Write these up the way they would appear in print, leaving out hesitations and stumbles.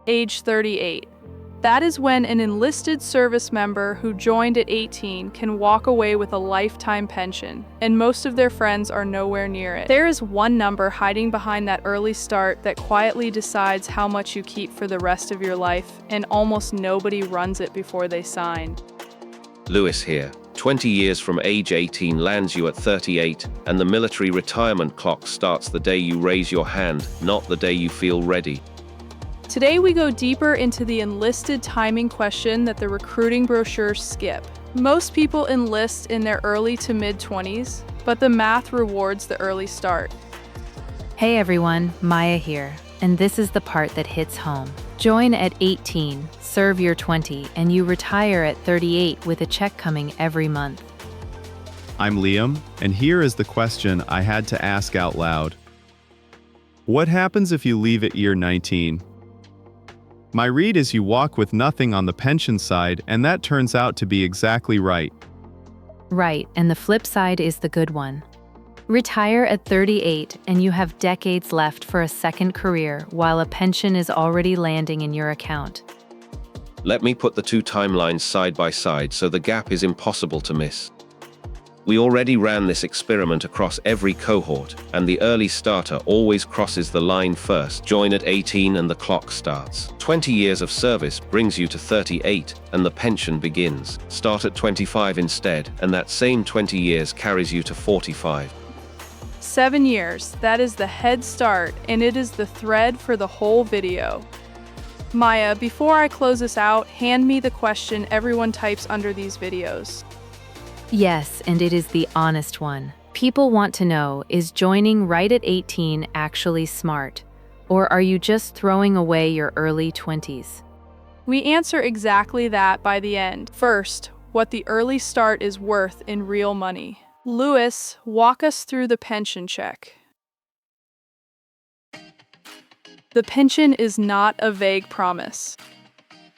Age 38. That is when an enlisted service member who joined at 18 can walk away with a lifetime pension, and most of their friends are nowhere near it. There is one number hiding behind that early start that quietly decides how much you keep for the rest of your life, and almost nobody runs it before they sign. Lewis here. 20 years from age 18 lands you at 38, and the military retirement clock starts the day you raise your hand, not the day you feel ready. Today we go deeper into the enlisted timing question that the recruiting brochures skip. Most people enlist in their early to mid-20s, but the math rewards the early start. Hey everyone, Maya here, and this is the part that hits home. Join at 18, serve your 20, and you retire at 38 with a check coming every month. I'm Liam, and here is the question I had to ask out loud. What happens if you leave at year 19? My read is you walk with nothing on the pension side, and that turns out to be exactly right. Right, and the flip side is the good one. Retire at 38 and you have decades left for a second career while a pension is already landing in your account. Let me put the two timelines side by side so the gap is impossible to miss. We already ran this experiment across every cohort, and the early starter always crosses the line first. Join at 18 and the clock starts. 20 years of service brings you to 38, and the pension begins. Start at 25 instead, and that same 20 years carries you to 45. 7 years, that is the head start, and it is the thread for the whole video. Maya, before I close this out, hand me the question everyone types under these videos. Yes, and it is the honest one. People want to know, is joining right at 18 actually smart? Or are you just throwing away your early 20s? We answer exactly that by the end. First, what the early start is worth in real money. Lewis, walk us through the pension check. The pension is not a vague promise.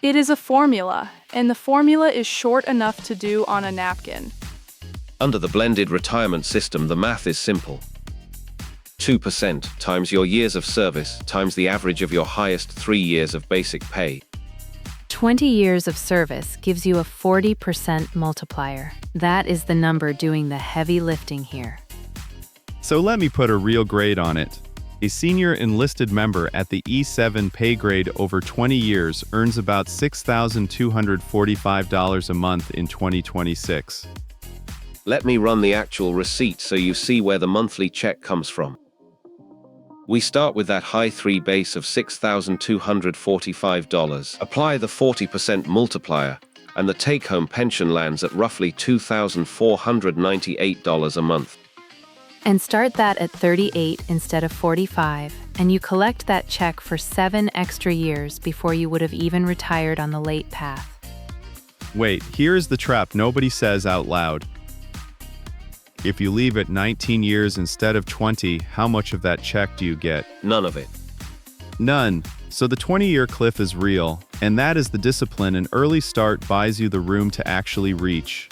It is a formula, and the formula is short enough to do on a napkin. Under the blended retirement system, the math is simple. 2% times your years of service times the average of your highest 3 years of basic pay. 20 years of service gives you a 40% multiplier. That is the number doing the heavy lifting here. So let me put a real grade on it. A senior enlisted member at the E7 pay grade over 20 years earns about $6,245 a month in 2026. Let me run the actual receipt so you see where the monthly check comes from. We start with that high 3 base of $6,245. Apply the 40% multiplier, and the take-home pension lands at roughly $2,498 a month. And start that at 38 instead of 45, and you collect that check for 7 extra years before you would have even retired on the late path. Wait, here's the trap nobody says out loud. If you leave at 19 years instead of 20, how much of that check do you get? None of it. None. So the 20-year cliff is real, and that is the discipline an early start buys you the room to actually reach.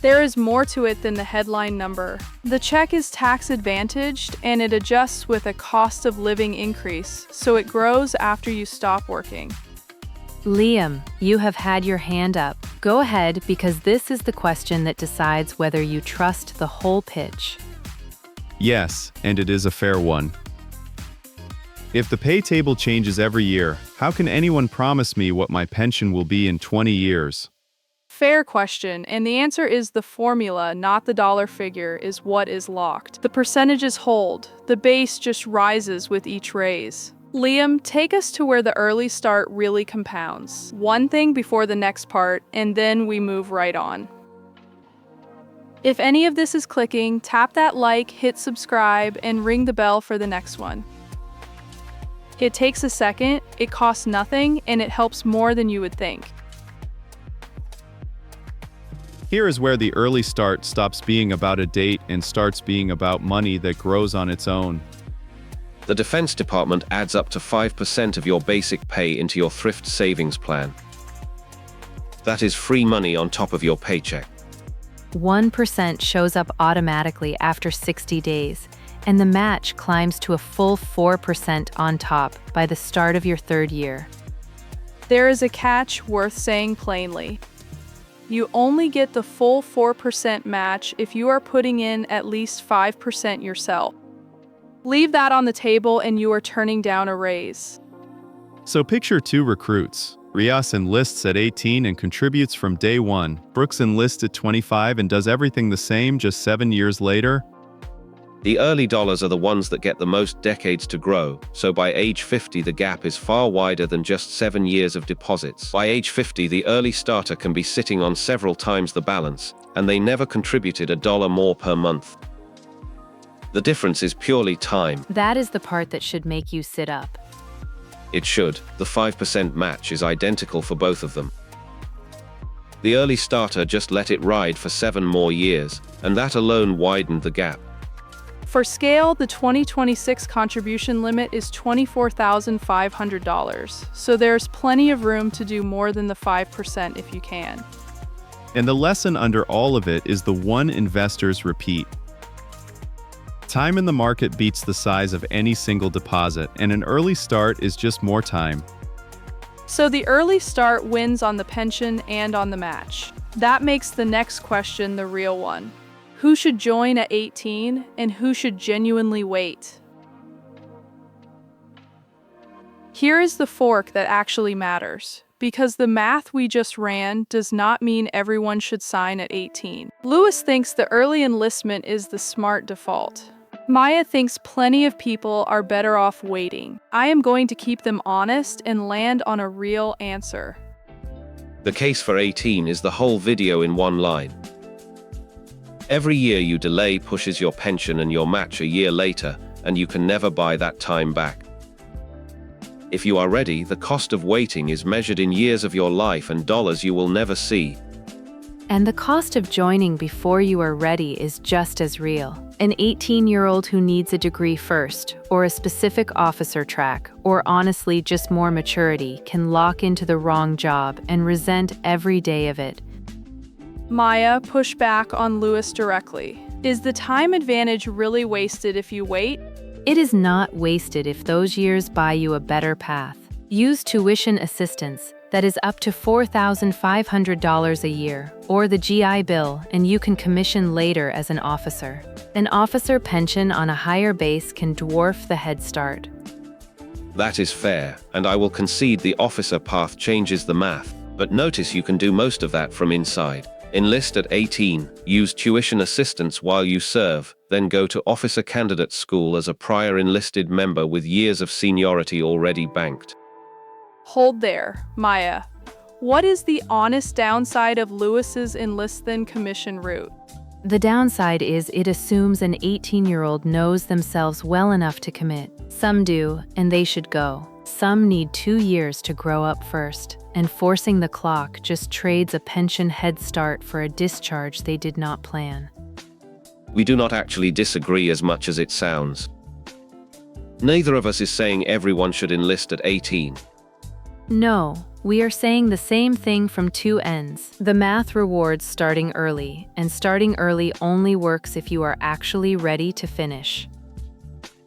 There is more to it than the headline number. The check is tax advantaged, and it adjusts with a cost of living increase, so it grows after you stop working. Liam, you have had your hand up. Go ahead, because this is the question that decides whether you trust the whole pitch. Yes, and it is a fair one. If the pay table changes every year, how can anyone promise me what my pension will be in 20 years? Fair question, and the answer is the formula, not the dollar figure, is what is locked. The percentages hold. The base just rises with each raise. Liam, take us to where the early start really compounds. One thing before the next part, and then we move right on. If any of this is clicking, tap that like, hit subscribe, and ring the bell for the next one. It takes a second, it costs nothing, and it helps more than you would think. Here is where the early start stops being about a date and starts being about money that grows on its own. The Defense Department adds up to 5% of your basic pay into your thrift savings plan. That is free money on top of your paycheck. 1% shows up automatically after 60 days, and the match climbs to a full 4% on top by the start of your third year. There is a catch worth saying plainly. You only get the full 4% match if you are putting in at least 5% yourself. Leave that on the table and you are turning down a raise. So picture two recruits. Rias enlists at 18 and contributes from day one. Brooks enlists at 25 and does everything the same just 7 years later. The early dollars are the ones that get the most decades to grow, so by age 50 the gap is far wider than just 7 years of deposits. By age 50 the early starter can be sitting on several times the balance, and they never contributed $1 more per month. The difference is purely time. That is the part that should make you sit up. It should. The 5% match is identical for both of them. The early starter just let it ride for 7 more years, and that alone widened the gap. For scale, the 2026 contribution limit is $24,500, so there's plenty of room to do more than the 5% if you can. And the lesson under all of it is the one investors repeat. Time in the market beats the size of any single deposit, and an early start is just more time. So the early start wins on the pension and on the match. That makes the next question the real one. Who should join at 18 and who should genuinely wait? Here is the fork that actually matters, because the math we just ran does not mean everyone should sign at 18. Lewis thinks the early enlistment is the smart default. Maya thinks plenty of people are better off waiting. I am going to keep them honest and land on a real answer. The case for 18 is the whole video in one line. Every year you delay pushes your pension and your match a year later, and you can never buy that time back. If you are ready, the cost of waiting is measured in years of your life and dollars you will never see. And the cost of joining before you are ready is just as real. An 18-year-old who needs a degree first, or a specific officer track, or honestly just more maturity, can lock into the wrong job and resent every day of it. Maya, push back on Lewis directly. Is the time advantage really wasted if you wait? It is not wasted if those years buy you a better path. Use tuition assistance, that is up to $4,500 a year, or the GI Bill, and you can commission later as an officer. An officer pension on a higher base can dwarf the Head Start. That is fair, and I will concede the officer path changes the math, but notice you can do most of that from inside. Enlist at 18, use tuition assistance while you serve, then go to officer candidate school as a prior enlisted member with years of seniority already banked. Hold there, Maya. What is the honest downside of Lewis's enlist then commission route? The downside is it assumes an 18-year-old knows themselves well enough to commit. Some do, and they should go. Some need 2 years to grow up first, and forcing the clock just trades a pension head start for a discharge they did not plan. We do not actually disagree as much as it sounds. Neither of us is saying everyone should enlist at 18. No, we are saying the same thing from two ends. The math rewards starting early, and starting early only works if you are actually ready to finish.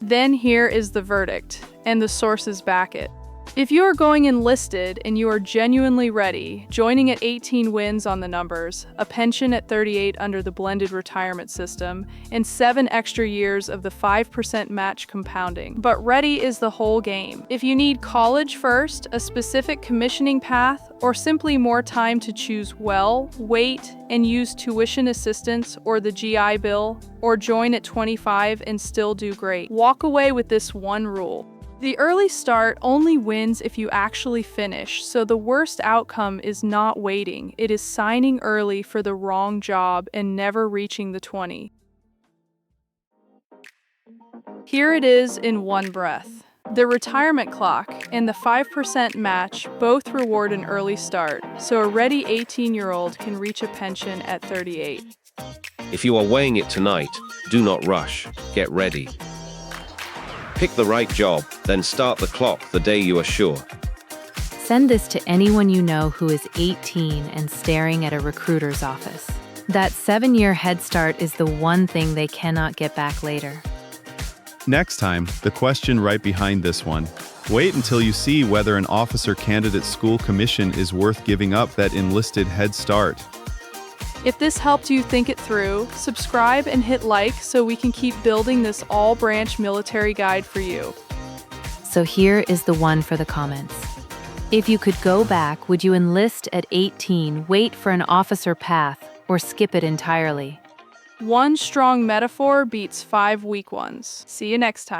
Then here is the verdict, and the sources back it. If you are going enlisted and you are genuinely ready, joining at 18 wins on the numbers, a pension at 38 under the blended retirement system, and 7 extra years of the 5% match compounding. But ready is the whole game. If you need college first, a specific commissioning path, or simply more time to choose well, wait, and use tuition assistance or the GI Bill, or join at 25 and still do great, walk away with this one rule. The early start only wins if you actually finish, so the worst outcome is not waiting, it is signing early for the wrong job and never reaching the 20. Here it is in one breath. The retirement clock and the 5% match both reward an early start, so a ready 18-year-old can reach a pension at 38. If you are weighing it tonight, do not rush, get ready. Pick the right job, then start the clock the day you are sure. Send this to anyone you know who is 18 and staring at a recruiter's office. That 7-year head start is the one thing they cannot get back later. Next time, the question right behind this one. Wait until you see whether an officer candidate school commission is worth giving up that enlisted head start. If this helped you think it through, subscribe and hit like so we can keep building this all-branch military guide for you. So here is the one for the comments. If you could go back, would you enlist at 18, wait for an officer path, or skip it entirely? One strong metaphor beats 5 weak ones. See you next time.